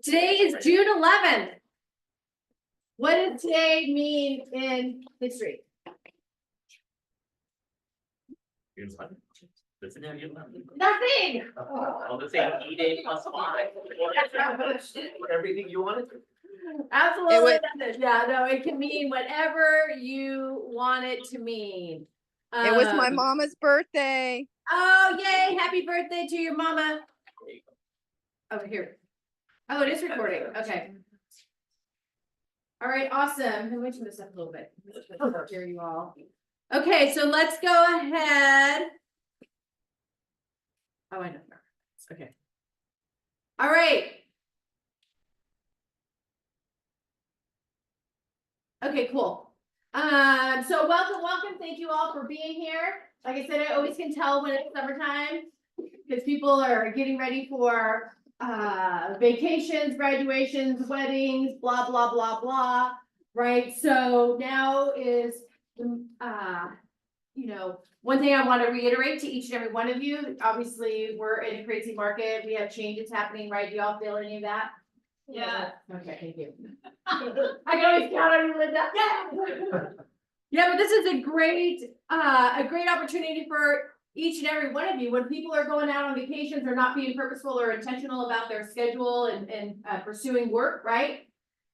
Today is June 11th. What does today mean in history? Nothing. All the same, E-Day plus 5. Everything you wanted. Absolutely nothing. Yeah, no, it can mean whatever you want it to mean. It was my mama's birthday. Oh, yay. Happy birthday to your mama. Over here. Oh, it is recording. Okay. All right, awesome. I'm going to turn this up a little bit. Here you all. Okay, so let's go ahead. Oh, I know. Okay. All right. Okay, cool. So welcome. Thank you all for being here. Like I said, I always can tell when it's summertime because people are getting ready for vacations, graduations, weddings, blah, blah, blah, blah. Right. So now is, one thing I want to reiterate to each and every one of you. Obviously, we're in a crazy market. We have changes happening, right? Do y'all feel any of that? Yeah. Okay, thank you. I can always count on you, Linda. Yeah. Yeah, but this is a great opportunity for each and every one of you. When people are going out on vacations or not being purposeful or intentional about their schedule and pursuing work, right?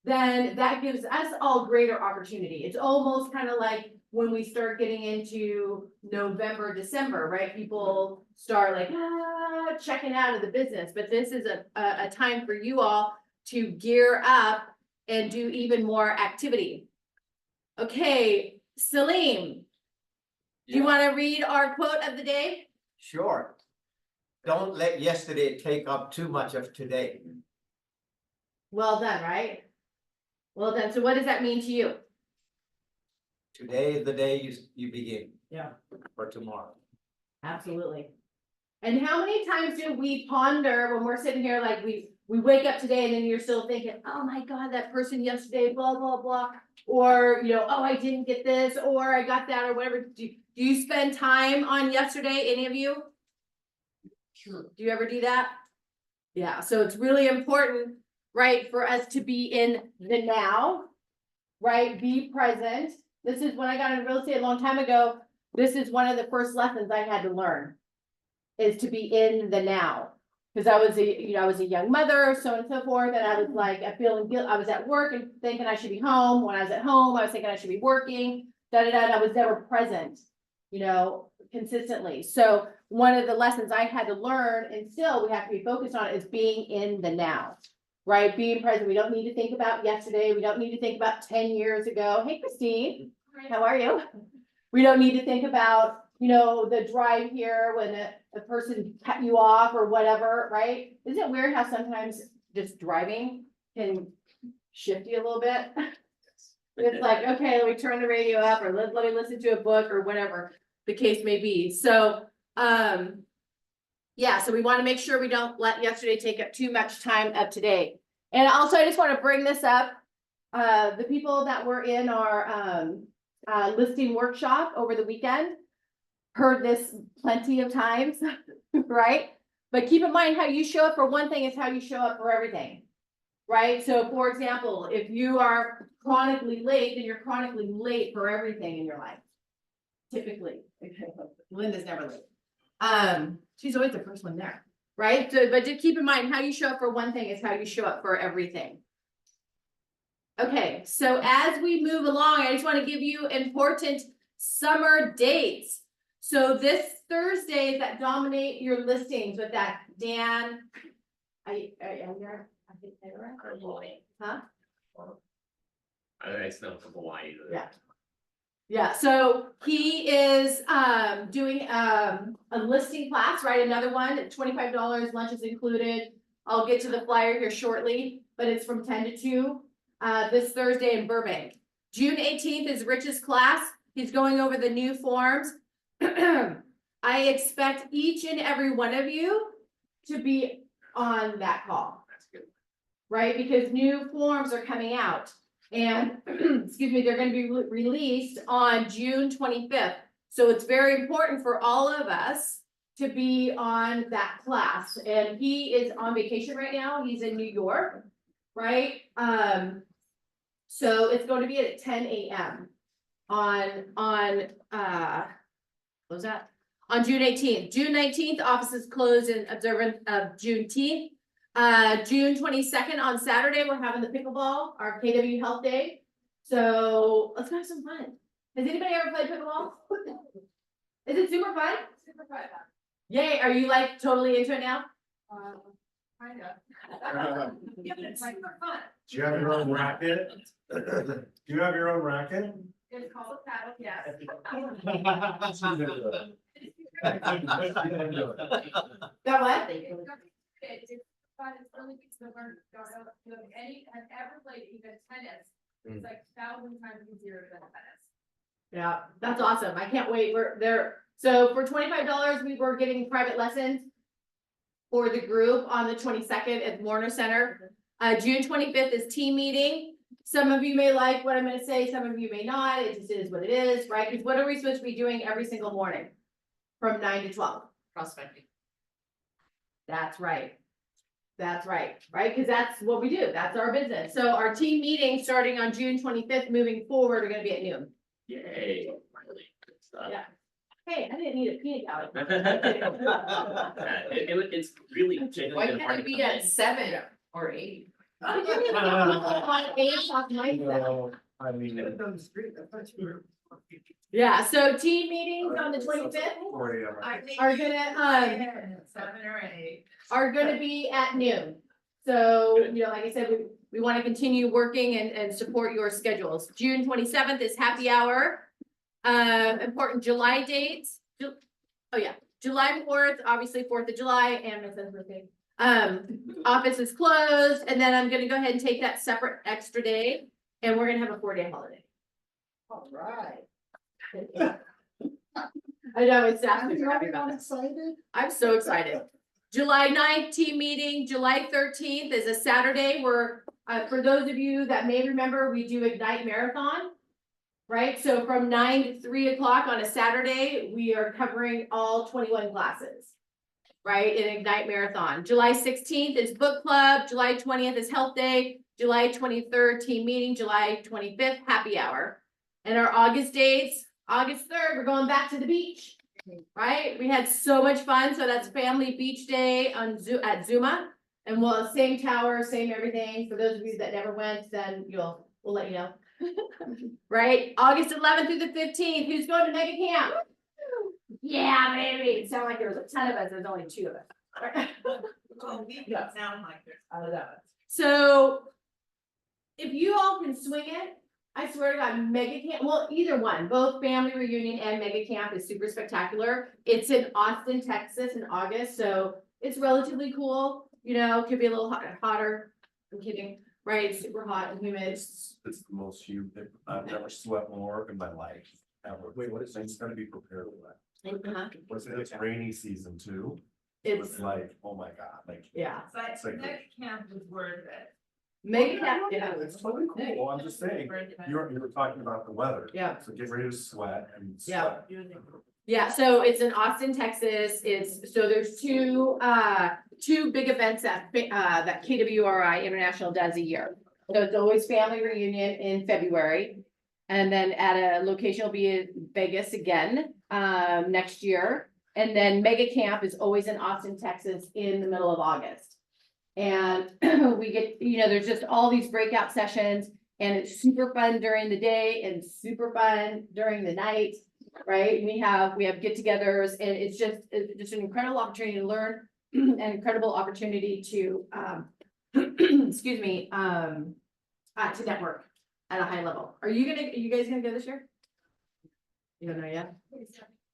Then that gives us all greater opportunity. It's almost kind of like when we start getting into November, December, right? People start like checking out of the business, but this is a time for you all to gear up and do even more activity. Okay, Salim, do you want to read our quote of the day? Sure. Don't let yesterday take up too much of today. Well done, right? Well done. So what does that mean to you? Today is the day you begin. Yeah. For tomorrow. Absolutely. And how many times do we ponder when we're sitting here, like we wake up today and then you're still thinking, oh my God, that person yesterday, blah, blah, blah. Or, oh, I didn't get this, or I got that, or whatever. Do you spend time on yesterday, any of you? Sure. Do you ever do that? Yeah, so it's really important, right, for us to be in the now, right? Be present. This is when I got into real estate a long time ago. This is one of the first lessons I had to learn, is to be in the now. Because I was a young mother, so on and so forth, and I was like, feeling guilt. I was at work and thinking I should be home. When I was at home, I was thinking I should be working. And I was never present, consistently. So one of the lessons I had to learn, and still we have to be focused on, is being in the now, right? Being present. We don't need to think about yesterday. We don't need to think about 10 years ago. Hey, Christine, how are you? We don't need to think about, the drive here when a person cut you off or whatever, right? Isn't it weird how sometimes just driving can shift you a little bit? It's like, okay, let me turn the radio up, or let me listen to a book, or whatever the case may be. So, yeah, so we want to make sure we don't let yesterday take up too much time of today. And also, I just want to bring this up. The people that were in our listing workshop over the weekend heard this plenty of times, right? But keep in mind, how you show up for one thing is how you show up for everything, right? So for example, if you are chronically late, then you're chronically late for everything in your life. Typically. Linda's never late. She's always the first one there, right? So, but just keep in mind, how you show up for one thing is how you show up for everything. Okay, so as we move along, I just want to give you important summer dates. So this Thursday that dominate your listings with that Dan, I smell from Hawaii. Yeah. Yeah, so he is doing a listing class, right? Another one at $25, lunch is included. I'll get to the flyer here shortly, but it's from 10 to 2 this Thursday in Burbank. June 18th is Rich's class. He's going over the new forms. I expect each and every one of you to be on that call. That's good. Right? Because new forms are coming out. And excuse me, they're going to be released on June 25th. So it's very important for all of us to be on that class, and he is on vacation right now, he's in New York, right? So it's going to be at 10 a.m. on, what was that? On June 18th. June 19th, offices closed in observance of Juneteenth. June 22nd, on Saturday, we're having the pickleball, our KW Health Day. So let's have some fun. Has anybody ever played pickleball? Is it super fun? Super fun. Yay, are you like totally into it now? Kind of. Yeah, but it's super fun. Do you have your own racket? Do you have your own racket? It's called a paddle, yes. That what? It's fun, it's really good to learn, have ever played even tennis, it's like 1,000 times easier than tennis. Yeah, that's awesome. I can't wait. We're there. So for $25, we were getting private lessons for the group on the 22nd at Warner Center. June 25th is team meeting. Some of you may like what I'm gonna say, some of you may not. It just is what it is, right? Because what are we supposed to be doing every single morning? From 9 to 12. Prospecting. That's right. That's right, right? Because that's what we do. That's our business. So our team meetings starting on June 25th, moving forward, are gonna be at noon. Yay. Finally. Good stuff. Yeah. Hey, I didn't need a peanut gallery. It's really Why genuinely hard can't to it be come at in. 7 or 8? On 8 o'clock night. No, I mean. Yeah, so team meetings on the 25th are gonna, 7 or 8. are gonna be at noon. So, you know, like I said, we want to continue working and support your schedules. June 27th is happy hour. Important July dates. Oh yeah, July 4th, obviously 4th of July and my son's birthday. Office is closed, and then I'm gonna go ahead and take that separate extra day, and we're gonna have a 4-day holiday. All right. I know, it's actually. Everyone excited? I'm so excited. July 9th team meeting, July 13th is a Saturday where, for those of you that may remember, we do Ignite Marathon. Right, so from 9 to 3 o'clock on a Saturday, we are covering all 21 classes. Right, in Ignite Marathon. July 16th is book club, July 20th is health day, July 23rd team meeting, July 25th happy hour. And our August dates, August 3rd, we're going back to the beach. Right, we had so much fun, so that's family beach day on at Zuma. And we'll, same tower, same everything. For those of you that never went, then we'll let you know. Right, August 11th through the 15th, who's going to mega camp? Yeah, baby. It sounded like there was a ton of us, there's only 2 of us. Oh, we don't sound like this. I love it. So if you all can swing it, I swear to God, mega camp, well, either one, both family reunion and mega camp is super spectacular. It's in Austin, Texas in August, so it's relatively cool. You know, could be a little hotter. I'm kidding, right? It's super hot and humid. It's the most humid, I've never sweat more in my life, ever. Wait, what is, it's gonna be prepared for that. Uh-huh. What's it, it's rainy season too? It's, It's like, oh my god, like. yeah, It's like- Next camp was worth it. mega camp, yeah, It's totally cool, I'm just saying, you were talking about the weather. yeah. So get ready to sweat and Yeah. sweat. Yeah, so it's in Austin, Texas. So there's two big events that KWRI International does a year. So it's always family reunion in February. And then at a location will be in Vegas again, next year. And then mega camp is always in Austin, Texas in the middle of August. And we get, you know, there's just all these breakout sessions and it's super fun during the day and super fun during the night. Right, we have get-togethers, and it's just an incredible opportunity to learn, an incredible opportunity to, excuse me, to network at a high level. Are you guys gonna go this year? You don't know yet?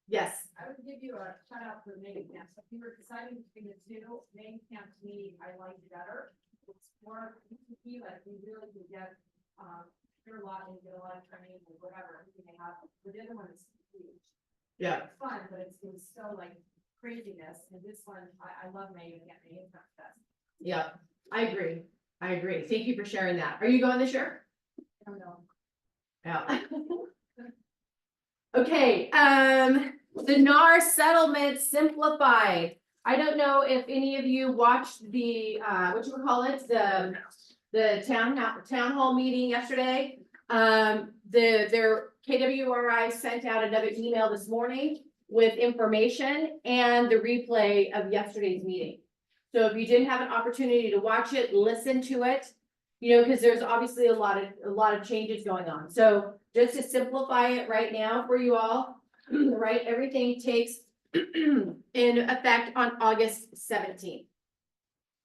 Yes. I would give you a shout out for main camp. So if you were deciding between the two, main camp to me, I like better. It's more PPP, like we really could get, a lot and get a lot of training or whatever, everything they have. But the other one is huge. Yeah. It's fun, but it's so like craziness. And this one, I love May and get May and Fest. Yeah, I agree. Thank you for sharing that. Are you going this year? I don't know. Yeah. Okay, The NAR settlement simplified. I don't know if any of you watched the, what you would call it, the town hall meeting yesterday. Their KWRI sent out another email this morning with information and the replay of yesterday's meeting. So if you didn't have an opportunity to watch it, listen to it, you know, because there's obviously a lot of changes going on. So just to simplify it right now for you all, right, everything takes in effect on August 17th.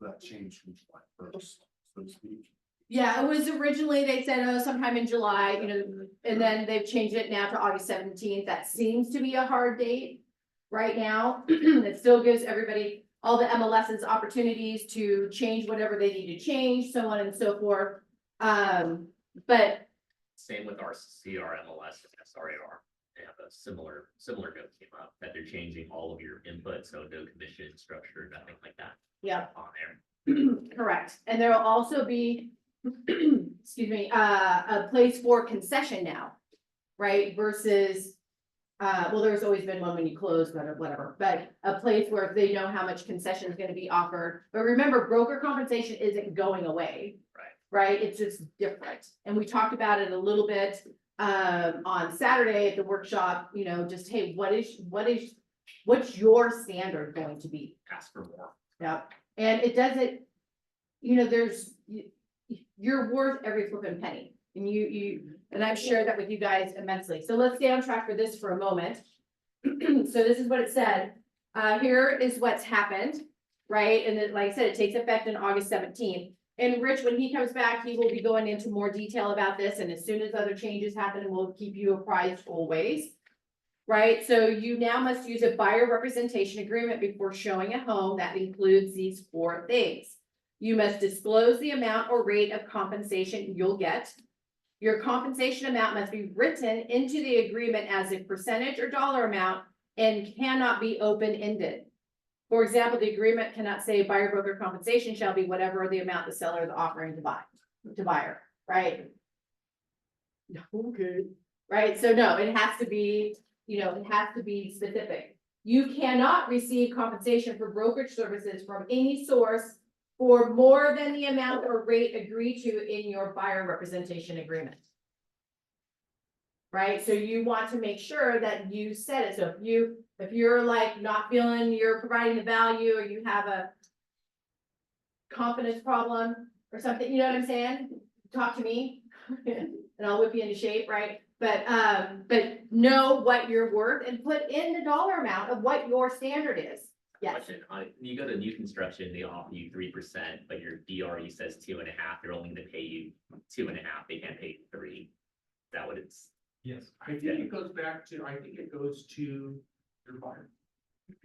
That changed from July first, so to speak. Yeah, it was originally, they said, oh, sometime in July, you know, and then they've changed it now to August 17th. That seems to be a hard date right now. It still gives everybody, all the MLSs opportunities to change whatever they need to change, so on and so forth. But Same with our CRMLS and SRAR. They have a similar note came up that they're changing all of your input, so no commission structure, nothing like that yeah, on there. correct. And there will also be, excuse me, a place for concession now, right? Versus, well, there's always been one when you close, whatever, but a place where they know how much concession is going to be offered. But remember, broker compensation isn't going away. Right? It's just different. And we talked about it a little bit on Saturday at the workshop, you know, just, hey, what's your standard going to be? Ask for more. Yeah, and it doesn't, you know, you're worth every flipping penny. And and I've shared that with you guys immensely. So let's stay on track for this for a moment. So this is what it said. Here is what's happened, right? And then, like I said, it takes effect on August 17th. And Rich, when he comes back, he will be going into more detail about this. And as soon as other changes happen, we'll keep you apprised always. Right, so you now must use a buyer representation agreement before showing a home that includes these 4 things. You must disclose the amount or rate of compensation you'll get. Your compensation amount must be written into the agreement as a percentage or dollar amount and cannot be open-ended. For example, the agreement cannot say buyer broker compensation shall be whatever the amount the seller is offering to buyer, right? Okay. Right, so no, it has to be, you know, it has to be specific. You cannot receive compensation for brokerage services from any source for more than the amount or rate agreed to in your buyer representation agreement. Right, so you want to make sure that you said it. So if you're like not feeling you're providing the value, or you have a confidence problem or something, you know what I'm saying? Talk to me and I'll whip you into shape, right? But know what you're worth and put in the dollar amount of what your standard is. Yes. Question, you go to new construction, they offer you 3%, but your DRE says 2.5, they're only gonna pay you 2.5, they can't pay you 3. Is that what it's? Yes, I think it goes to your buyer.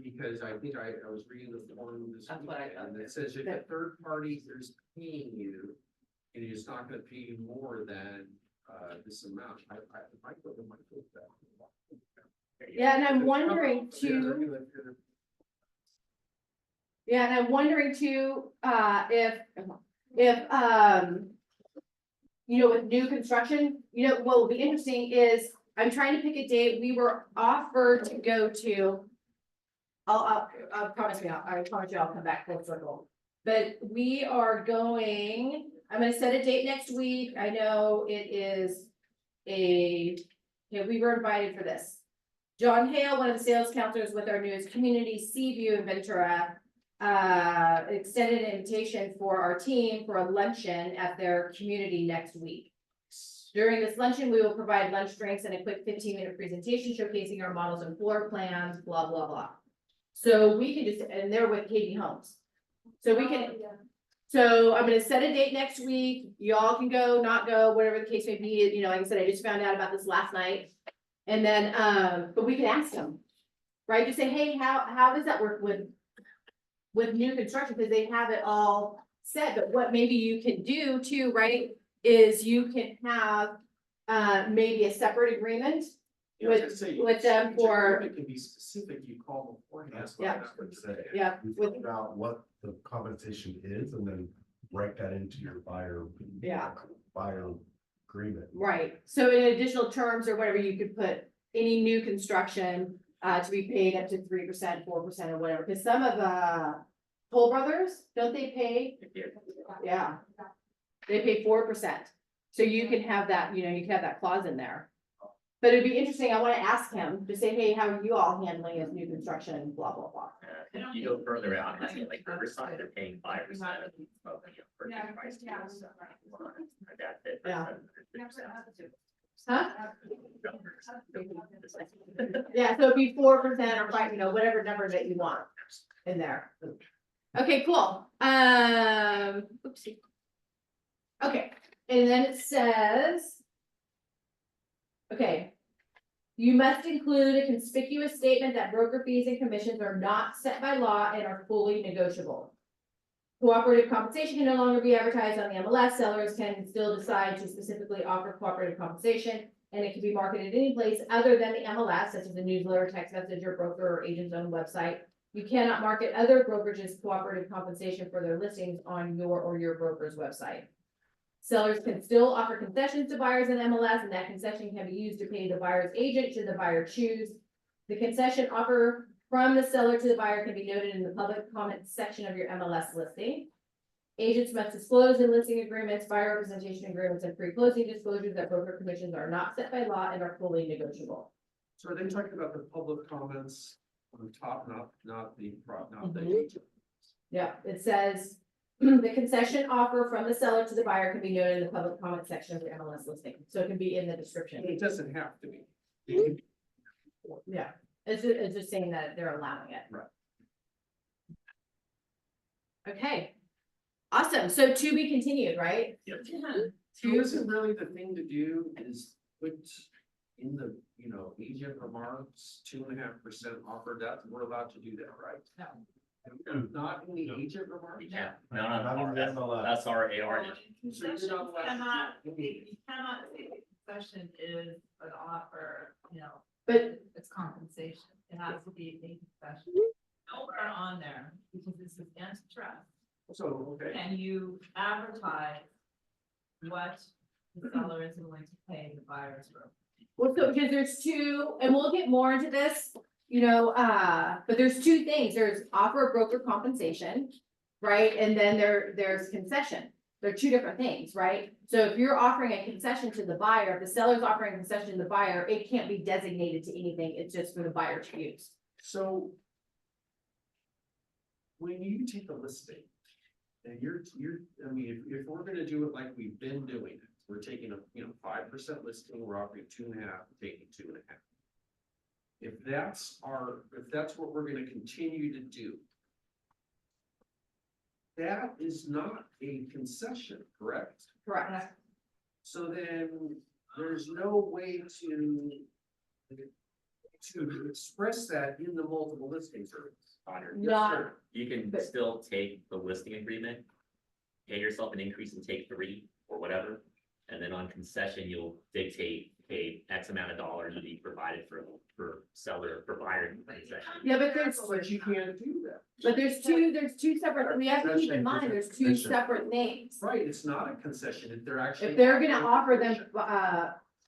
Because I think I was reading the form this That's what I weekend, thought. and it says if a third party is paying you, and it's not gonna pay you more than this amount, I might go to my foot that. Yeah, and I'm wondering too. Yeah, and I'm wondering too, if, you know, with new construction, you know, what will be interesting is, I'm trying to pick a date, we were offered to go to. I promise you, I'll come back full circle. But we are going, I'm gonna set a date next week, I know it is you know, we were invited for this. John Hale, one of the sales counselors with our newest community, Seaview in Ventura, extended an invitation for our team for a luncheon at their community next week. During this luncheon, we will provide lunch, drinks, and a quick 15-minute presentation showcasing our models and floor plans, blah, blah, blah. So we can just, and they're with KB Homes. So we can, so I'm gonna set a date next week. Y'all can go, not go, whatever the case may be. You know, like I said, I just found out about this last night. And then, but we can ask them, right? Just say, hey, how does that work with new construction? Because they have it all set, but what maybe you can do too, right? Is you can have, maybe a separate agreement with them for. It can be specific, you call beforehand. That's what I was gonna say. Yeah, You with- find out what the compensation is and then write that into your buyer. Yeah. Buyer agreement. Right, so in additional terms or whatever, you could put any new construction to be paid up to 3%, 4% or whatever, because some of Toll Brothers, don't they pay? Yeah. They pay 4%. So you can have that, you can have that clause in there. But it'd be interesting, I wanna ask him to say, hey, how are you all handling this new construction, blah, blah, blah. If you go further out, and say like Riverside, they're paying 5% of the purchase price. Yeah. Huh? Yeah, so it'd be 4% or 5, whatever number that you want in there. Okay, cool. Oopsie. Okay, and then it says. Okay. You must include a conspicuous statement that broker fees and commissions are not set by law and are fully negotiable. Cooperative compensation can no longer be advertised on the MLS. Sellers can still decide to specifically offer cooperative compensation, and it can be marketed any place other than the MLS, such as a newsletter, text message, or broker or agent's own website. You cannot market other brokerages cooperative compensation for their listings on your or your broker's website. Sellers can still offer concessions to buyers in MLS, and that concession can be used to pay the buyer's agent should the buyer choose. The concession offer from the seller to the buyer can be noted in the public comment section of your MLS listing. Agents must disclose in listing agreements, buyer representation agreements, and pre-closing disclosures that broker commissions are not set by law and are fully negotiable. So are they talking about the public comments on top, not the agent? Yeah, it says, the concession offer from the seller to the buyer can be noted in the public comment section of your MLS listing, so it can be in the description. It doesn't have to be. Yeah, it's just saying that they're allowing it. Right. Okay. Awesome, so to be continued, right? So isn't really the thing to do is put in the, agent remarks, 2.5% offer, that we're allowed to do that, right? No. Not in the agent remarks? Yeah, that's our AR. So you're not allowed to do- You cannot say the concession is an offer, But it's compensation. It has to be a concession. Nowhere on there, because this is antitrust. So, okay. And you advertise what the seller is willing to pay the buyer's broker. well, so because there's two, and we'll get more into this, but there's two things. There's offer of broker compensation, right? And then there's concession. They're two different things, right? So if you're offering a concession to the buyer, if the seller's offering a concession to the buyer, it can't be designated to anything. It's just for the buyer to use. So when you take a listing and if we're gonna do it like we've been doing it, we're taking a, 5% listing, we're offering 2.5, taking 2.5. If that's what we're gonna continue to do, that is not a concession, correct? Correct. So then there's no way to express that in the multiple listings or. Not- You can But- still take the listing agreement, pay yourself an increase and take 3 or whatever. And then on concession, you'll dictate a X amount of dollars to be provided for seller, for buyer concession. Yeah, but But you can't do that. there's two separate, we have to keep in mind, there's two separate names. Right, it's not a concession if they're actually. If they're gonna offer them,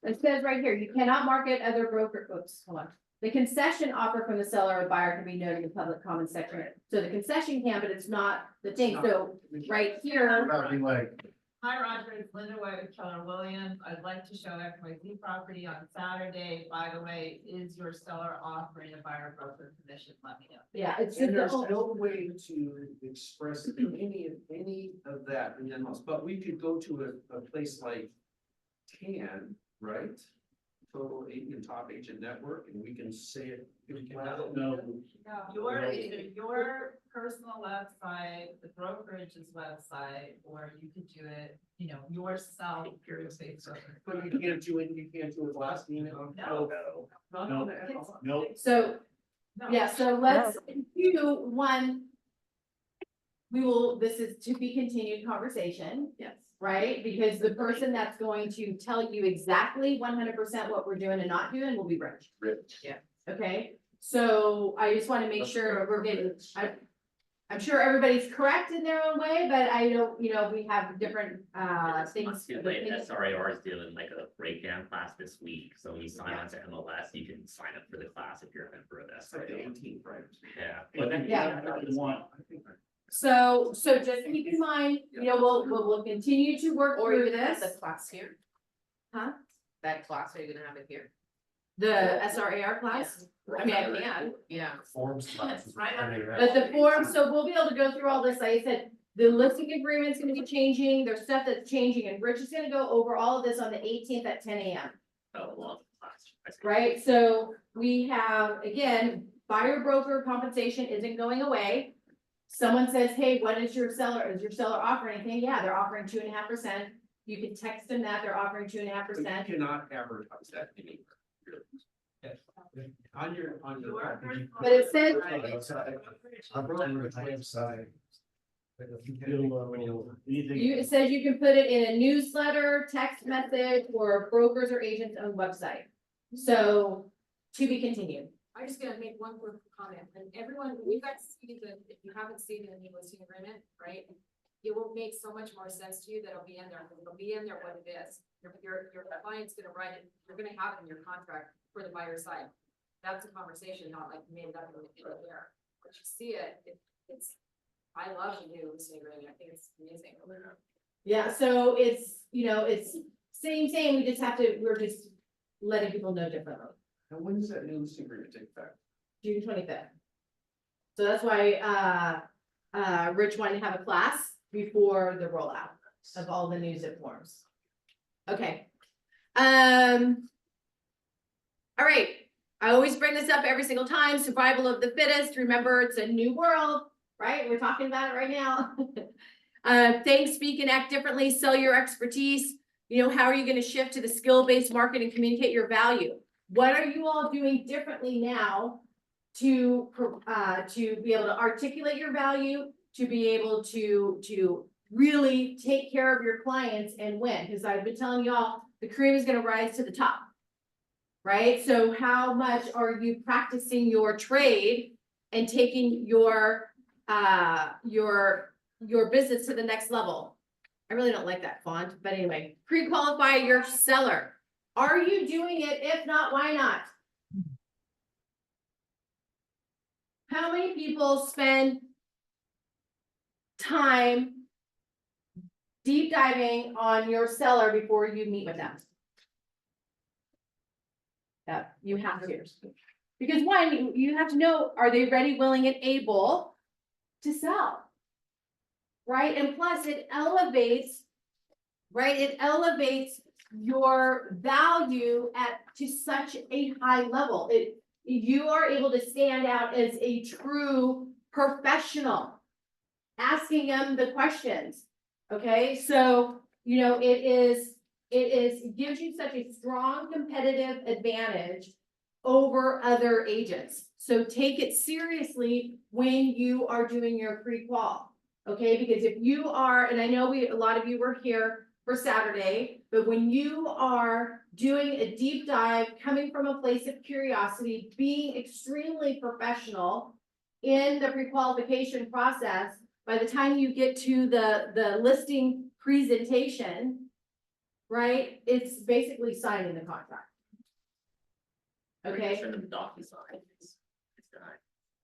it says right here, you cannot market other broker, oops, hold on. The concession offer from the seller or buyer can be noted in the public comment section. So the concession can, but it's not the thing. So right here, That'd be like, Hi, Roger, it's Linda White with Keller Williams. I'd like to show XYZ property on Saturday. By the way, is your seller offering a buyer broker commission? Let me know. yeah, it's And just, there's no way to express any of that in the MLS, but we could go to a place like TAN, right? Total Agent Top Agent Network, and we can say it. Your personal website, the brokerage's website, or you could do it, yourself, your Facebook. But you can't do it last email. No. Not on the MLS. nope. so, No. yeah, so let's do one. This is to be continued conversation. Yes. Right, because the person that's going to tell you exactly 100% what we're doing and not doing will be Rich. Rich. Yeah. Okay, so I just want to make sure we're getting, I'm sure everybody's correct in their own way, but I don't, we have different, It's things. not too late. SRAR is doing like a breakdown class this week, so when you sign on to MLS, you can sign up for the class if you're a member of That's like the SRAR. 18th, right? Yeah. But then- Yeah. I think So just keep in mind, we'll continue to work Or through you can have this. the class here. Huh? That class, are you gonna have it here? The SRAR class, I mean, I can. Yeah. Forms. classes, Right. But the form, so we'll be able to go through all this, like I said, the listing agreement's gonna be changing, there's stuff that's changing, and Rich is gonna go over all of this on the 18th at 10 a.m. Oh, well, class. I see. Right, so we have, again, buyer broker compensation isn't going away. Someone says, hey, what is your seller offering anything? Yeah, they're offering 2.5%. You can text them that they're offering 2.5%. But you cannot advertise that anywhere. really. On your. But it says, I'm running the time side. it says you can put it in a newsletter, text message, or brokers or agents own website. So, to be continued. I'm just gonna make one quick comment, and everyone, you guys see the, if you haven't seen the new listing agreement, right? It will make so much more sense to you that it'll be in there, it'll be in there what it is. Your client's gonna write it, you're gonna have it in your contract for the buyer side. That's a conversation, not like made it up in there. But you see it, it's, I love the new listing agreement, I think it's amazing. Yeah, so it's, it's same, we just have to, we're just letting people know differently. And when does that new listing agreement take effect? June 25th. So that's why, Rich wanted to have a class before the rollout of all the new zip forms. Okay. All right, I always bring this up every single time, survival of the fittest. Remember, it's a new world, right? We're talking about it right now. Think, speak, and act differently, sell your expertise. How are you gonna shift to the skill-based market and communicate your value? What are you all doing differently now to be able to articulate your value, to be able to really take care of your clients and win? Because I've been telling y'all, the cream is gonna rise to the top. Right? So how much are you practicing your trade and taking your business to the next level? I really don't like that font, but anyway, pre-qualify your seller. Are you doing it? If not, why not? How many people spend time deep diving on your seller before you meet with them? Yeah, you have to. Because one, you have to know, are they ready, willing, and able to sell? Right, and plus it elevates, right, it elevates your value to such a high level. You are able to stand out as a true professional, asking them the questions. Okay, so it gives you such a strong competitive advantage over other agents. So take it seriously when you are doing your pre-qual. Okay, because if you are, and I know a lot of you were here for Saturday, but when you are doing a deep dive, coming from a place of curiosity, being extremely professional in the pre-qualification process, by the time you get to the listing presentation, right, it's basically signing the contract. Okay. Send them DocuSign. It's done.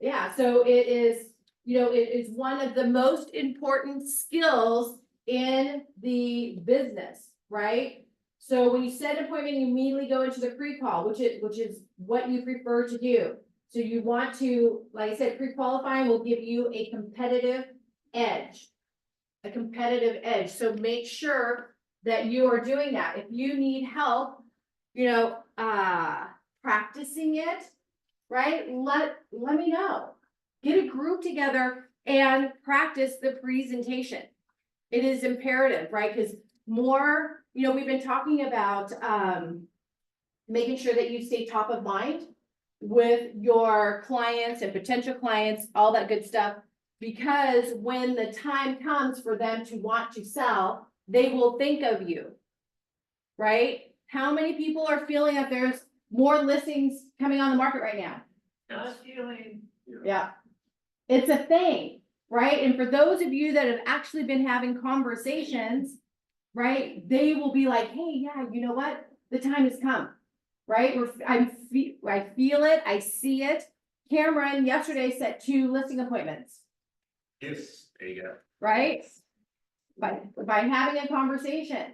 Yeah, so it is, it is one of the most important skills in the business, right? So when you set an appointment, you immediately go into the pre-qual, which is what you prefer to do. So you want to, like I said, pre-qualifying will give you a competitive edge. So make sure that you are doing that. If you need help, practicing it, right? Let me know. Get a group together and practice the presentation. It is imperative, right? Because more, we've been talking about making sure that you stay top of mind with your clients and potential clients, all that good stuff. Because when the time comes for them to want to sell, they will think of you, right? How many people are feeling that there's more listings coming on the market right now? Yes. Yeah, it's a thing. right? And for those of you that have actually been having conversations, right, they will be like, hey, yeah, you know what? The time has come, right? I feel it, I see it. Cameron yesterday set 2 listing appointments, Yes, there you go. right? By having a conversation.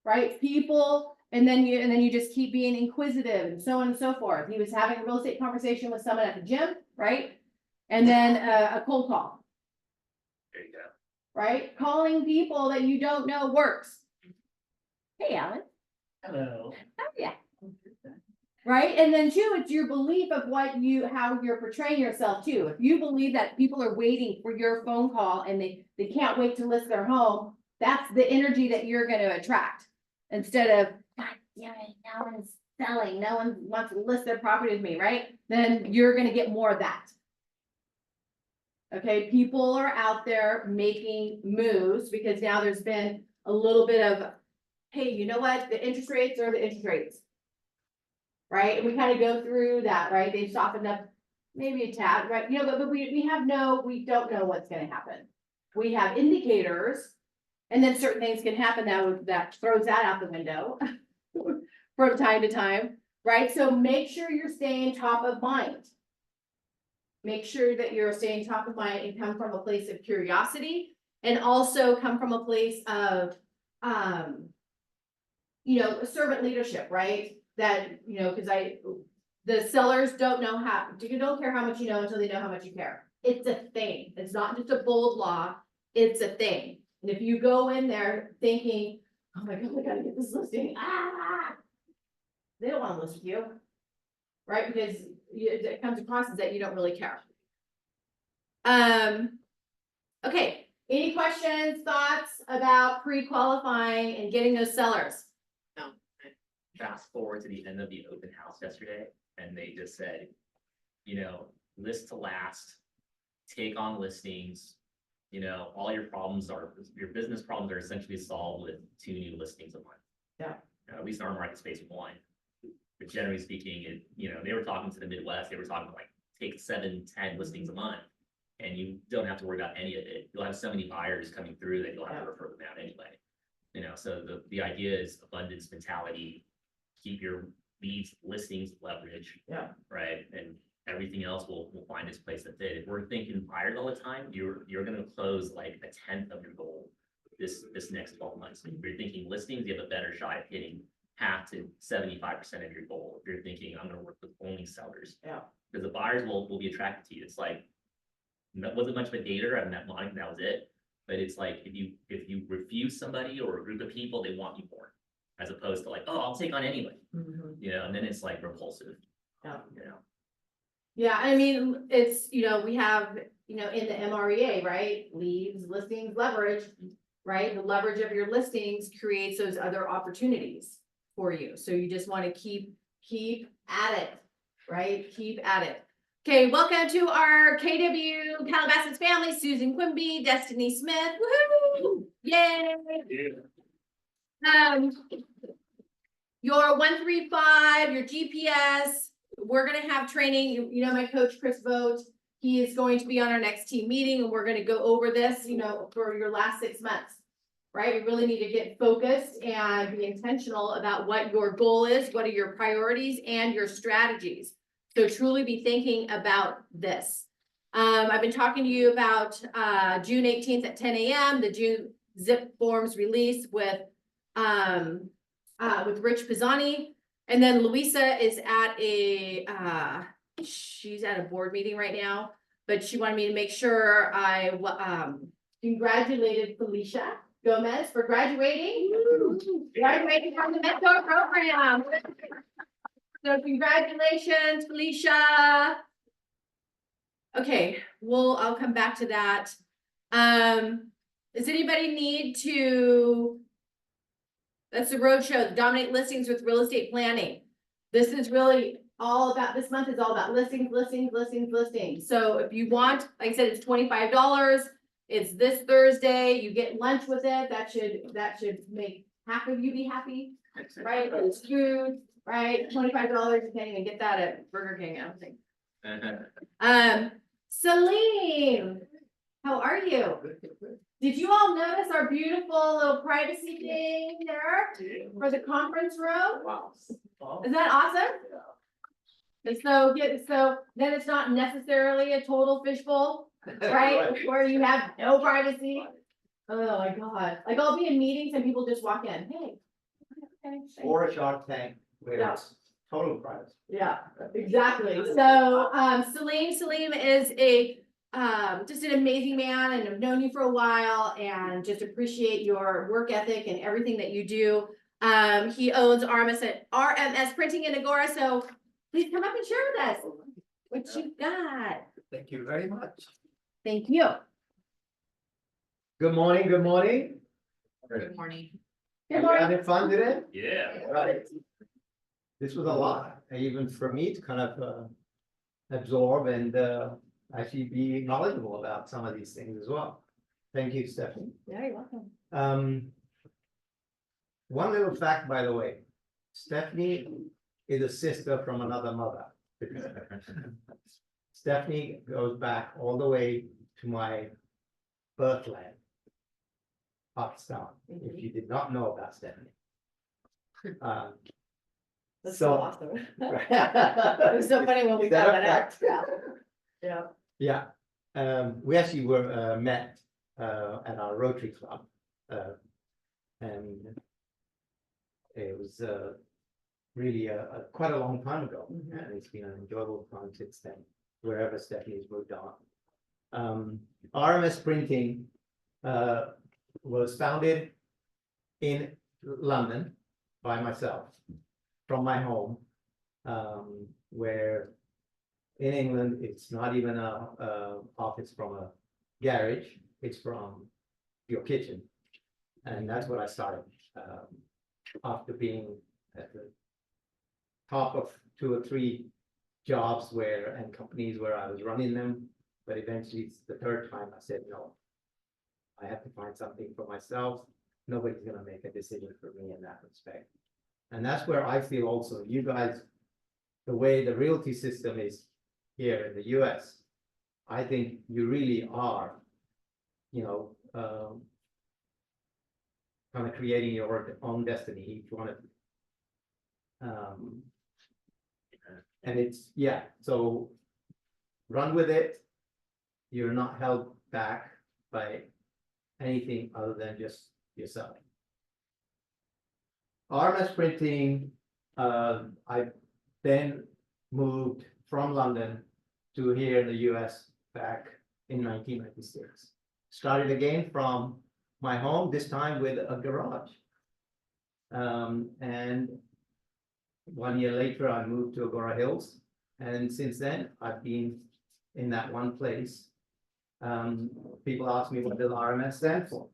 Right, people, and then you just keep being inquisitive and so on and so forth. He was having a real estate conversation with someone at the gym, right? And then a cold call, There you go. right? Calling people that you don't know works. Hey, Alan. Hello. Oh, yeah. Right, and then too, it's your belief of how you're portraying yourself too. If you believe that people are waiting for your phone call and they can't wait to list their home, that's the energy that you're gonna attract. Instead of, God damn it, no one's selling, no one wants to list their property with me, right? Then you're gonna get more of that. Okay, people are out there making moves because now there's been a little bit of, hey, you know what, the interest rates are the interest rates. Right, and we kind of go through that, right, they've softened up maybe a tad, right, you know, but we don't know what's gonna happen. We have indicators, and then certain things can happen that throws that out the window from time to time, right, so make sure you're staying top of mind. Make sure that you're staying top of mind and come from a place of curiosity, and also come from a place of, servant leadership, right? That, because the sellers don't care how much you know until they know how much you care. It's a thing. It's not just a bold law. It's a thing. And if you go in there thinking, oh my God, I gotta get this listing, they don't want to list with you, right? Because it comes across as that you don't really care. Okay. Any questions, thoughts about pre-qualifying and getting those sellers? Fast forward to the end of the open house yesterday, and they just said, list to last, take on listings. All your business problems are essentially solved with 2 new listings a month. Yeah. At least in our market space, 1. But generally speaking, they were talking to the Midwest, they were talking like take 7, 10 listings a month. And you don't have to worry about any of it. You'll have so many buyers coming through that you'll have to refer them out anyway. So the idea is abundance mentality. Keep your leads, listings, leverage. Yeah. Right, and everything else will find its place at it. If we're thinking buyers all the time, you're gonna close like 1/10 of your goal this next 12 months. If you're thinking listings, you have a better shot at hitting half to 75% of your goal. If you're thinking I'm gonna work with only sellers, Yeah. because the buyers will be attracted to you. It's like, that wasn't much of a dater. I met Monica, that was it. But it's like if you refuse somebody or a group of people, they want you more, as opposed to like, oh, I'll take on anyway. And then it's like repulsive. Yeah. Yeah, I mean, it's, we have, in the MREA, right, leads, listings, leverage, right? The leverage of your listings creates those other opportunities for you. So you just want to keep at it, right? Keep at it. Okay, welcome to our KW Calabasas family, Susan Quimby, Destiny Smith, woohoo! Yay! Your 135, your GPS, we're gonna have training, my coach, Chris Vogt, he is going to be on our next team meeting, and we're gonna go over this, for your last 6 months. Right, you really need to get focused and be intentional about what your goal is, what are your priorities and your strategies. So truly be thinking about this. I've been talking to you about June 18th at 10 a.m. the June zip forms release with Rich Pisani, and then Louisa is at she's at a board meeting right now, but she wanted me to make sure I congratulated Felicia Gomez for graduating. Graduating from the mentor program. So congratulations, Felicia. Okay, I'll come back to that. Does anybody need to? That's the roadshow, Dominate Listings with Real Estate Planning. This is really all about, this month is all about listings. So if you want, like I said, it's $25. It's this Thursday. You get lunch with it. That should make half of you be happy, right? It's food, right? $25. You can't even get that at Burger King, I don't think. Celine, how are you? Did you all notice our beautiful little privacy thing there for the conference room? Wow. Is that awesome? And so, so then it's not necessarily a total fishbowl, right? Where you have no privacy. Oh my God, like I'll be in meetings and people just walk in, hey. Okay, thanks. Or a Shark Tank where Yeah. it's total privacy. Yeah, exactly. So, Salim is a, just an amazing man and I've known you for a while and just appreciate your work ethic and everything that you do. He owns RMS Printing in Agora, so please come up and share with us what you got. Thank you very much. Thank you. Good morning, good morning. Good morning. Are Good you morning. having fun today? Yeah. Right. This was a lot, even for me to kind of absorb and actually be knowledgeable about some of these things as well. Thank you, Stephanie. Yeah, you're welcome. One little fact, by the way, Stephanie is a sister from another mother. Stephanie goes back all the way to my birthland, Pakistan, if you did not know about Stephanie. That's so awesome. It was so funny when we Is that found a that out. fact? Yeah. Yeah, we actually were met at our Rotary Club, and it was really quite a long time ago, and it's been an enjoyable time since then, wherever Stephanie's moved on. RMS Printing was founded in London by myself from my home, where in England, it's not even a office from a garage, it's from your kitchen. And that's what I started, after being at the top of 2 or 3 jobs and companies where I was running them. But eventually, it's the 3rd time I said, no, I have to find something for myself. Nobody's gonna make a decision for me in that respect. And that's where I feel also, you guys, the way the realty system is here in the US, I think you really are, kind of creating your own destiny, each one of you. And it's, yeah, so run with it. You're not held back by anything other than just yourself. RMS Printing, I then moved from London to here in the US back in 1996. Started again from my home, this time with a garage. And 1 year later, I moved to Agora Hills. And since then, I've been in that one place. People ask me, what does RMS stand for?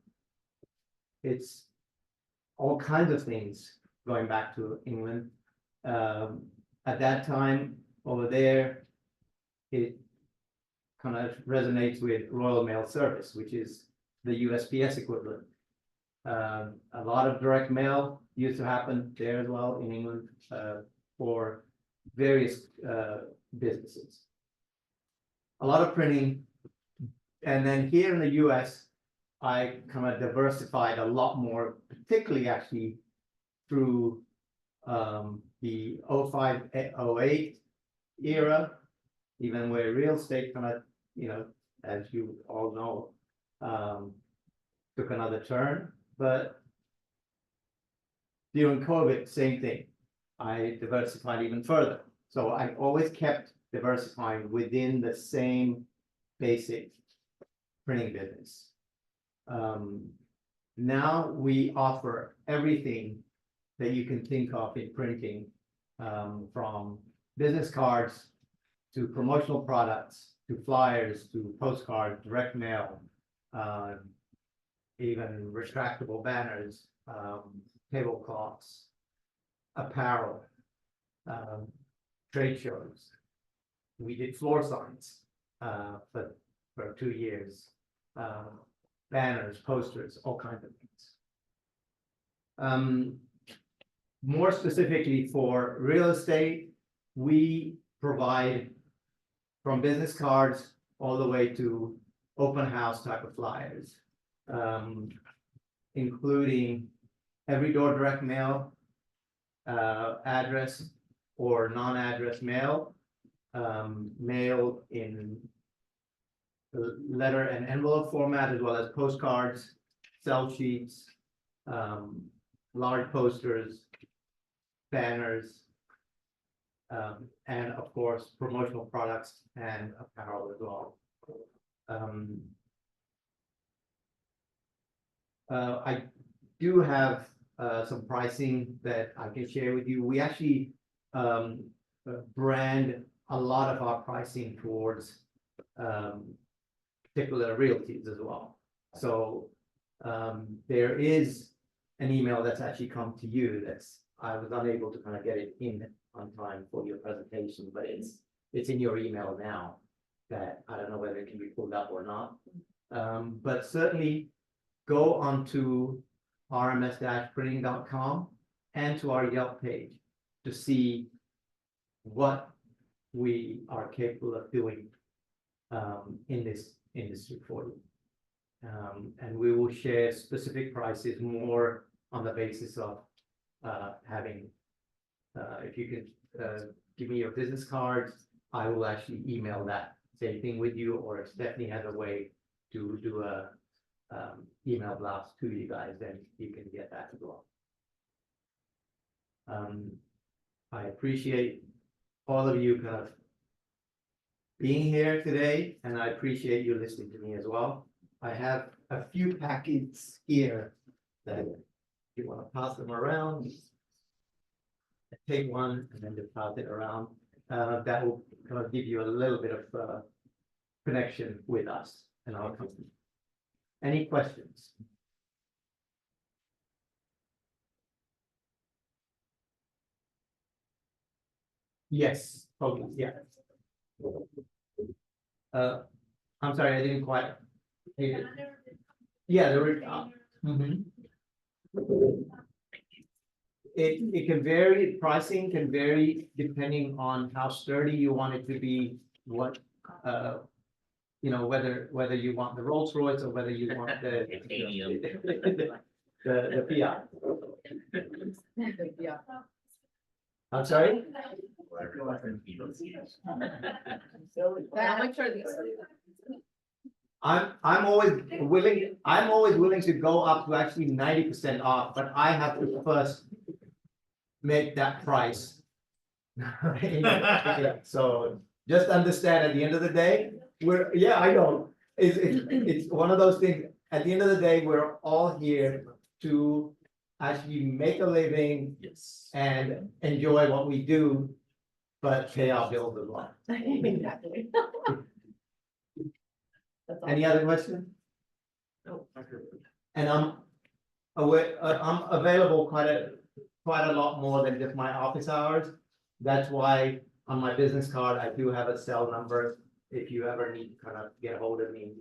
It's all kinds of things going back to England. At that time over there, it kind of resonates with Royal Mail Service, which is the USPS equivalent. A lot of direct mail used to happen there as well in England for various businesses. A lot of printing. And then here in the US, I kind of diversified a lot more, particularly actually through the 05-08 era, even where real estate kind of, as you all know, took another turn. But during COVID, same thing. I diversified even further. So I always kept diversifying within the same basic printing business. Now we offer everything that you can think of in printing, from business cards to promotional products, to flyers, to postcards, direct mail, even retractable banners, tablecloths, apparel, trade shows. We did floor signs for 2 years, banners, posters, all kinds of things. More specifically for real estate, we provide from business cards all the way to open house type of flyers. Including every door direct mail, address or non-address mail, mail in letter and envelope format, as well as postcards, sell sheets, large posters, banners, and of course, promotional products and apparel as well. I do have some pricing that I can share with you. We actually brand a lot of our pricing towards particular realties as well. So there is an email that's actually come to you that's, I was unable to kind of get it in on time for your presentation, but it's in your email now, that I don't know whether it can be pulled up or not. But certainly go onto rms-printing.com and to our Yelp page to see what we are capable of doing in this industry for you. And we will share specific prices more on the basis of having, if you could give me your business cards, I will actually email that same thing with you, or if Stephanie has a way to do a email blast to you guys, then you can get that as well. I appreciate all of you kind of being here today, and I appreciate you listening to me as well. I have a few packets here that if you want to pass them around, take one and then just pass it around. That will kind of give you a little bit of connection with us and our company. Any questions? Yes, okay, yeah. I'm sorry, I didn't quite hear it. Yeah, there were. It can vary, pricing can vary depending on how sturdy you want it to be, what, you know, whether you want the Rolls Royce or whether you want the Titanium. the Fiat. Yeah. I'm sorry? How much are these? I'm always willing to go up to actually 90% off, but I have to first make that price. So just understand, at the end of the day, I know, it's one of those things, at the end of the day, we're all here to actually make a living Yes. and enjoy what we do, but pay our bills as well. Exactly. Any other questions? No. And I'm available quite a lot more than just my office hours. That's why on my business card, I do have a cell number if you ever need to kind of get a hold of me.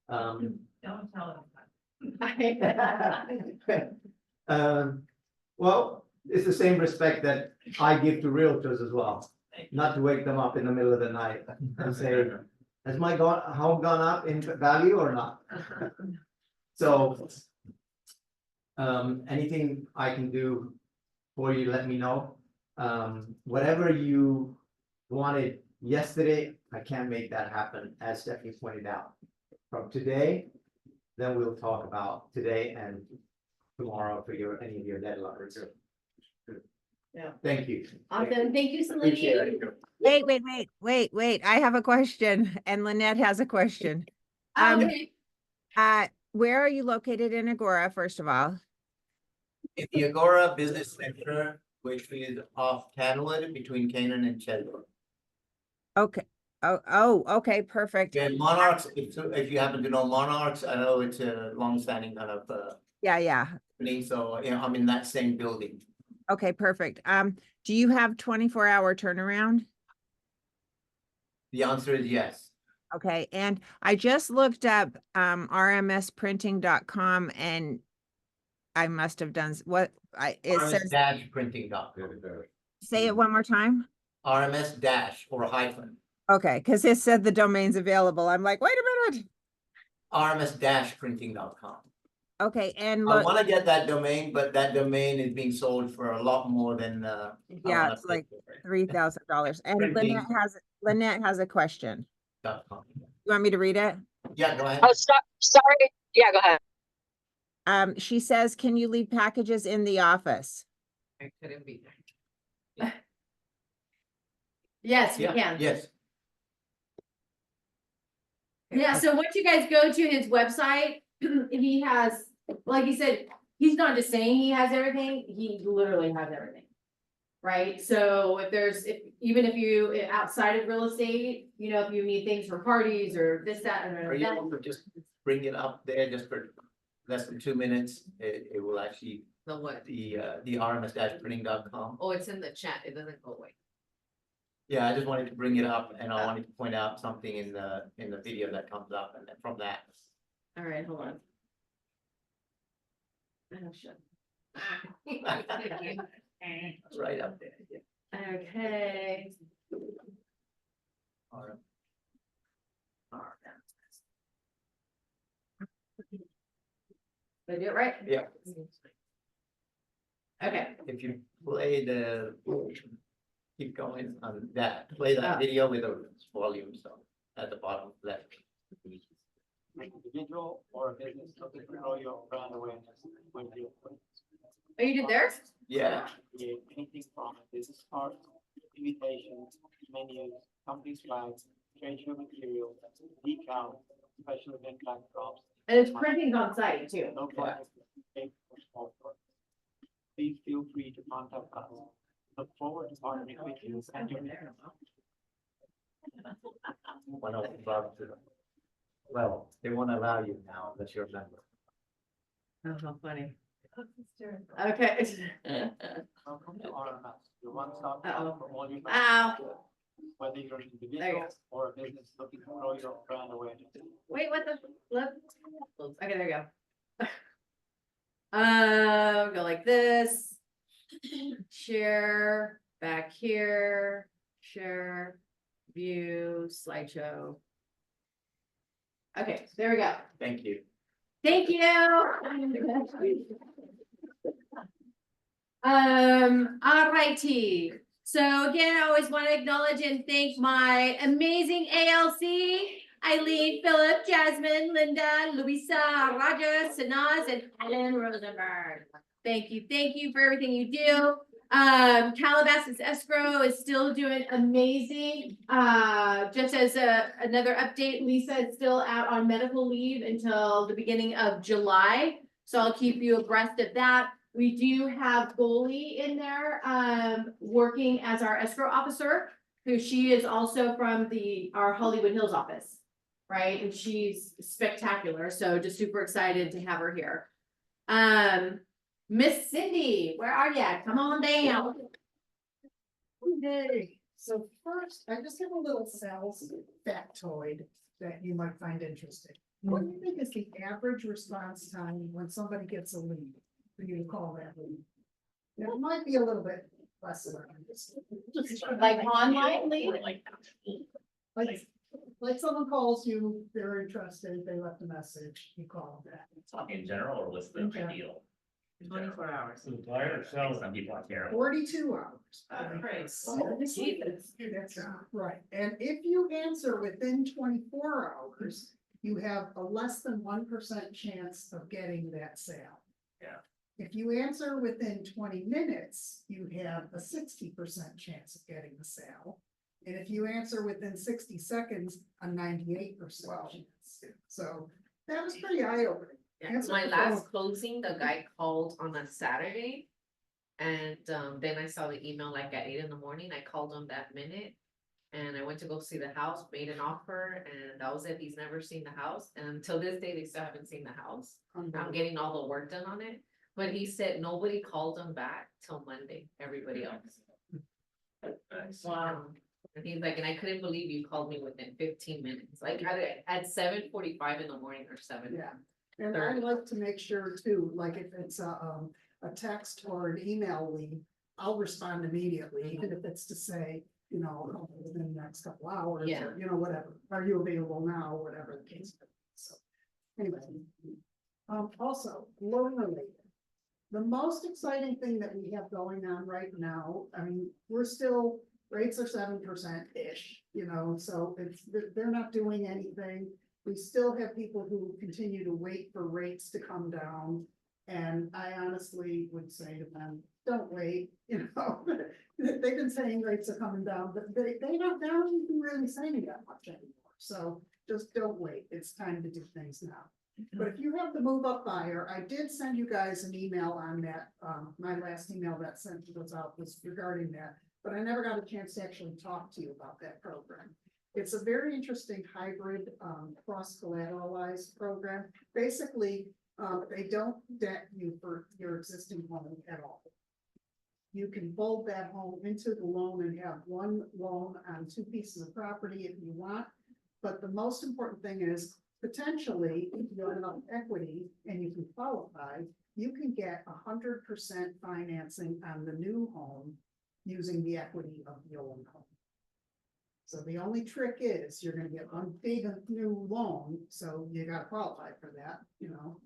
Don't tell them. Well, it's the same respect that I give to realtors as well, not to wake them up in the middle of the night and say, has my home gone up in value or not? So, anything I can do for you, let me know. Whatever you wanted yesterday, I can't make that happen, as Stephanie pointed out. From today, then we'll talk about today and tomorrow for any of your deadlines. Yeah. Thank you. Awesome, thank you, Appreciate Celine. it. Wait. I have a question, and Lynette has a question. Okay. Where are you located in Agora, first of all? In the Agora Business Center, which is off Canwood between Canaan and Chedworth. Okay. Okay, perfect. And Monarchs, if you happen to know Monarchs, I know it's a long-standing kind of Yeah. company, so I'm in that same building. Okay, perfect. Do you have 24-hour turnaround? The answer is yes. Okay, and I just looked up rmsprinting.com, and I must have done it says, RMS-printing.com. say it one more time. RMS- or hyphen. Okay, because it said the domain's available. I'm like, wait a minute. rms-printing.com. Okay, and I look, wanna get that domain, but that domain is being sold for a lot more than, I yeah, wanna it's pay like for it. $3,000. And Printing. Lynette has a question. .com. You want me to read it? Yeah, go ahead. Oh, sorry. Yeah, go ahead. She says, can you leave packages in the office? I couldn't be. Yes, we Yeah, can. yes. Yeah, so once you guys go to his website, he has, like you said, he's not just saying he has everything, he literally has everything. Right, so even if you, outside of real estate, you know, if you need things for parties or this, that, Are or you that. able to just bring it up there just for less than 2 minutes? It will actually, The what? the rms-printing.com. Oh, it's in the chat. It doesn't go away. Yeah, I just wanted to bring it up and I wanted to point out something in the video that comes up and then from that. All right, hold on. Oh, shit. It's right up there. Okay. All right. Did I do it right? Yeah, Okay, if you play keep going on that, play that Oh. video with the volume, so at the bottom left. Individual or a business looking to grow your brand awareness with your oh, you did theirs? Yeah, create anything from business cards, invitations, menus, company flags, trade show materials, decals, special event backdrops. And it's printing on site too. No project is big or small for us. Please feel free to contact us. Look forward to partnering with you and your one of the, well, they won't allow you now unless you're a member. Oh, how funny. Okay. welcome to RMS, your one-stop Uh-oh. shop for all your. Ow. Whether you're an There you individual or a business looking to grow your brand awareness. Wait, what the, look? Okay, there you go. Go like this. Share, back here, share, view, slideshow. Okay, there we go. Thank you. Thank you. Alrighty. So again, I always want to acknowledge and thank my amazing ALC, Eileen, Philip, Jasmine, Linda, Louisa, Roger, Sanaz, and Ellen Rosenberg. Thank you for everything you do. Calabasas Escrow is still doing amazing. Just as another update, Lisa is still out on medical leave until the beginning of July. So I'll keep you abreast of that. We do have Goalie in there, working as our escrow officer, who she is also from our Hollywood Hills office, right? And she's spectacular. So just super excited to have her here. Miss Cindy, where are you? Come on down. Okay, so first, I just have a little sales factoid that you might find interesting. What do you think is the average response time when somebody gets a lead? For you to call that lead? It might be a little bit less than that. Like online lead? Like someone calls you, they're interested, they left a message, you call them back. Talking in general, or what's the In general. ideal? 24 hours. Some people are terrible. 42 hours. Praise. That's right, and if you answer within 24 hours, you have a less than 1% chance of getting that sale. Yeah. If you answer within 20 minutes, you have a 60% chance of getting the sale. And if you answer within 60 seconds, a 98% chance. So that was pretty eye-opening. Yeah, my last closing, the guy called on a Saturday. And then I saw the email like at 8 in the morning. I called him that minute. And I went to go see the house, made an offer, and that was it. He's never seen the house. And until this day, they still haven't seen the house. I'm getting all the work done on it. But he said nobody called him back till Monday, everybody else. Nice. Wow. And he's like, and I couldn't believe you called me within 15 minutes, like at 7:45 in the morning or 7. Yeah, and I like to make sure too, like if it's a text or an email lead, I'll respond immediately, even if it's to say, you know, within the next couple hours, Yeah. or, you know, whatever, are you available now, whatever the case. may be. So, anyway. Also, loan related. The most exciting thing that we have going on right now, I mean, we're still, rates are 7%-ish, you know, so it's, they're not doing anything. We still have people who continue to wait for rates to come down. And I honestly would say to them, don't wait, you know, they've been saying rates are coming down, but they're not even really saying that much anymore. So just don't wait. It's time to do things now. But if you have the move up buyer, I did send you guys an email on that. My last email that sent was out was regarding that, but I never got a chance to actually talk to you about that program. It's a very interesting hybrid, cross collateralized program. Basically, they don't debt you for your existing home at all. You can fold that home into the loan and have one loan on 2 pieces of property if you want. But the most important thing is, potentially, if you have enough equity and you can qualify, you can get 100% financing on the new home using the equity of the old home. So the only trick is you're gonna get a big new loan, so you gotta qualify for that, you know.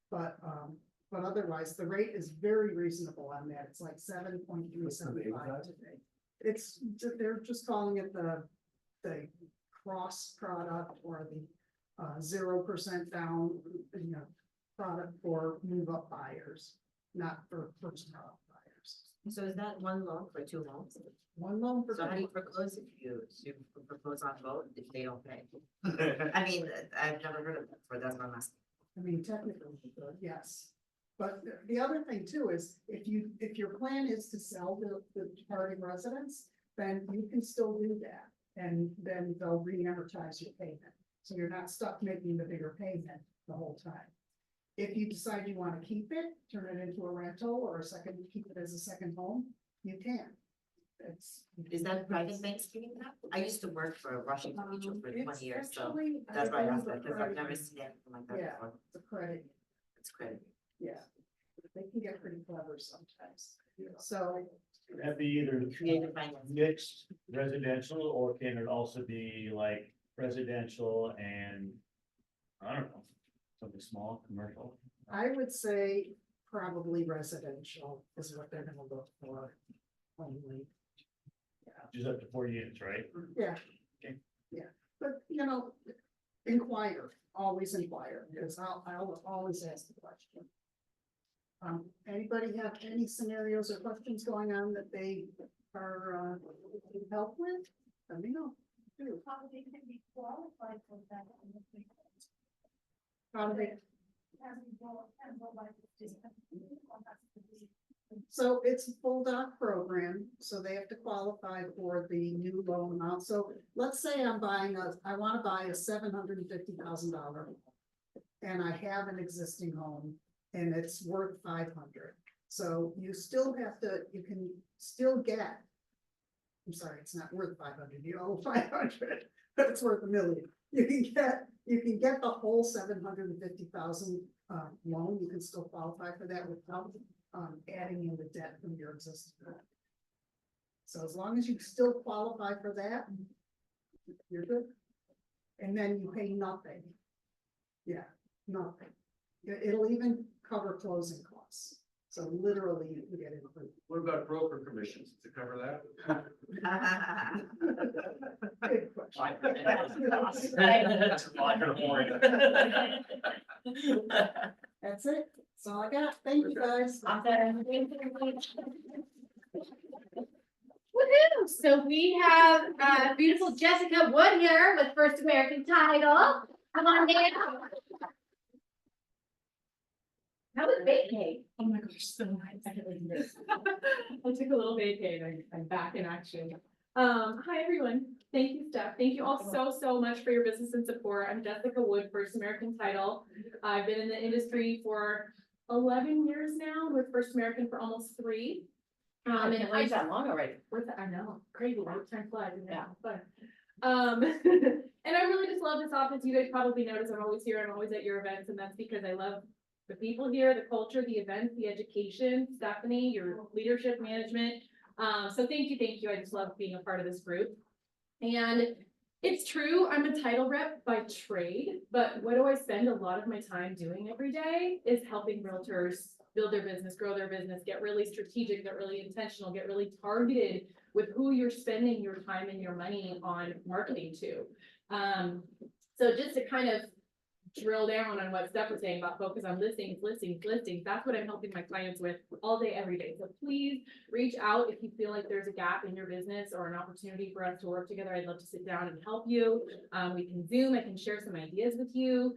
But otherwise, the rate is very reasonable on that. It's like 7.375 today. It's, they're just calling it the cross product or the 0% down, you know, product for move up buyers, not for first time buyers. So is that one loan for 2 homes? One loan for. So how do you foreclose if you foreclose on both if they don't pay? I mean, I've never heard of that before, that's my last. I mean, technically, you could, yes. But the other thing too is if your plan is to sell the departing residence, then you can still do that. And then they'll re-amortize your payment. So you're not stuck making the bigger payment the whole time. If you decide you want to keep it, turn it into a rental or keep it as a second home, you can. Is that private banks giving that? I used to work for Washington Mutual for 20 years, so actually, that's why I asked believe that, a because I've credit never union. seen anything like that Yeah, before. it's a credit, It's credit. yeah. They can get pretty clever sometimes. So Have be either Creative finance. mixed residential, or can it also be like residential and, I don't know, something small, commercial? I would say probably residential is what they're gonna look for only. Just up to 4 units, right? Yeah. Okay. Yeah, but you know, always inquire, because I'll always ask the question. Anybody have any scenarios or questions going on that they are, need help with? Let me know. Do. How they can be qualified for that? How do they? As we go, and what like this. So it's a full doc program, so they have to qualify for the new loan amount. So let's say I want to buy a $750,000 home. And I have an existing home and it's worth 500. So you still have to, you can still get. I'm sorry, it's not worth 500, you owe 500, but it's worth $1 million. You can get the whole 750,000 loan. You can still qualify for that without adding in the debt from your existing home. So as long as you still qualify for that, you're good. And then you pay nothing. Yeah, nothing. It'll even cover closing costs. So literally you can get it free. What about broker commissions to cover that? Good question. That's Roger Horn. That's it. That's all I got. Thank you, guys. Woohoo! So we have beautiful Jessica Wood here with First American Title. Come on down. How was vacay? Oh my gosh, so nice. I took a little vacay and I'm back in action. Hi, everyone. Thank you, Steph. Thank you all so much for your business and support. I'm Jessica Wood, First American Title. I've been in the industry for 11 years now, with First American for almost 3. And it's that long already. I know, crazy, right? Time flies, isn't it? But, and I really just love this office. You guys probably notice I'm always here. I'm always at your events, and that's because I love the people here, the culture, the events, the education. Stephanie, your leadership management. So thank you. I just love being a part of this group. And it's true, I'm a title rep by trade, but what do I spend a lot of my time doing every day is helping realtors build their business, grow their business, get really strategic, get really intentional, get really targeted with who you're spending your time and your money on marketing to. So just to kind of drill down on what Steph was saying about focus on listings. That's what I'm helping my clients with all day, every day. So please reach out if you feel like there's a gap in your business or an opportunity for us to work together. I'd love to sit down and help you. We can Zoom, I can share some ideas with you.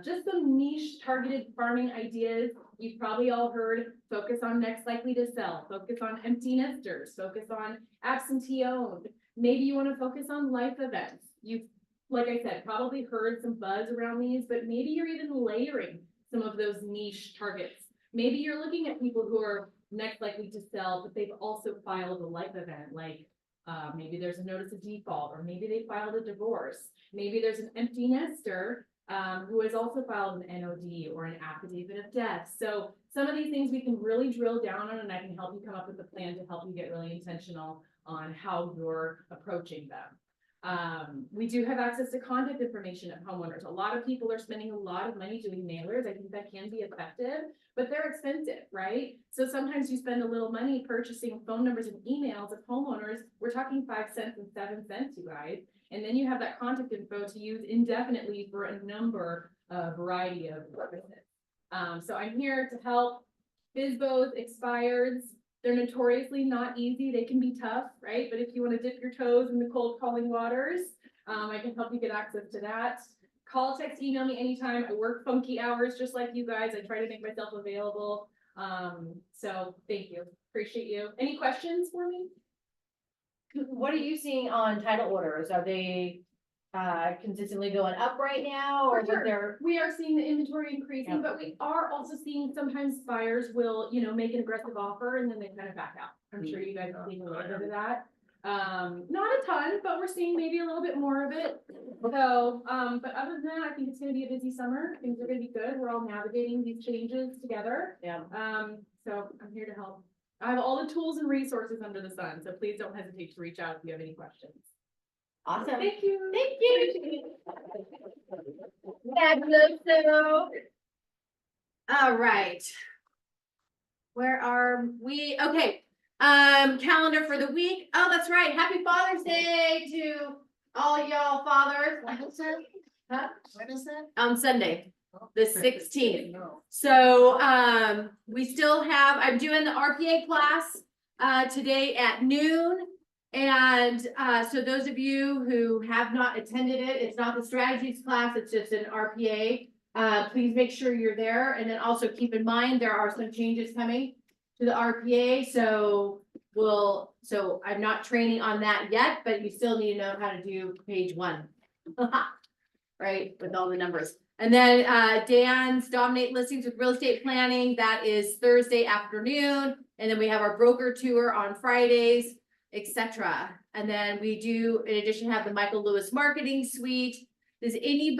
Just some niche targeted farming ideas. You've probably all heard focus on next likely to sell, focus on empty nesters, focus on absentee owned. Maybe you want to focus on life events. You've, like I said, probably heard some buzz around these, but maybe you're even layering some of those niche targets. Maybe you're looking at people who are next likely to sell, but they've also filed a life event, like maybe there's a notice of default, or maybe they filed a divorce. Maybe there's an empty nester who has also filed an NOD or an affidavit of death. So some of these things we can really drill down on, and I can help you come up with a plan to help you get really intentional on how you're approaching them. We do have access to contact information of homeowners. A lot of people are spending a lot of money doing mailers. I think that can be effective, but they're expensive, right? So sometimes you spend a little money purchasing phone numbers and emails of homeowners. We're talking 5 cents and 7 cents, you guys. And then you have that contact info to use indefinitely for a number of variety of purposes. So I'm here to help. FSBOs, expireds, they're notoriously not easy. They can be tough, right? But if you want to dip your toes in the cold calling waters, I can help you get access to that. Call, text, email me anytime. I work funky hours just like you guys. I try to make myself available. So thank you. Appreciate you. Any questions for me? What are you seeing on title orders? Are they consistently going up right now, or was Sure. there? We are seeing the inventory increasing, Yeah. but we are also seeing sometimes buyers will, make an aggressive offer and then they kind of back out. I'm sure you guys have seen a little bit of that. Not a ton, but we're seeing maybe a little bit more of it. So, but other than that, I think it's gonna be a busy summer. Things are gonna be good. We're all navigating these changes together. Yeah. So I'm here to help. I have all the tools and resources under the sun, so please don't hesitate to reach out if you have any questions. Awesome. Thank you. Thank you. Fabulous. All right. Where are we? Okay. Calendar for the week. Oh, that's right. Happy Father's Day to all y'all fathers. When is that? Huh? When is that? On Sunday, the 16th. No. So, we still have, I'm doing the RPA class, today at noon. And, so those of you who have not attended it, it's not the strategies class, it's just an RPA. Please make sure you're there. And then also keep in mind, there are some changes coming to the RPA. So I'm not training on that yet, but you still need to know how to do page 1. Right, with all the numbers. And then Dan's Dominate Listings with Real Estate Planning, that is Thursday afternoon. And then we have our broker tour on Fridays, etc. And then we do, in addition, have the Michael Lewis Marketing Suite. Does anybody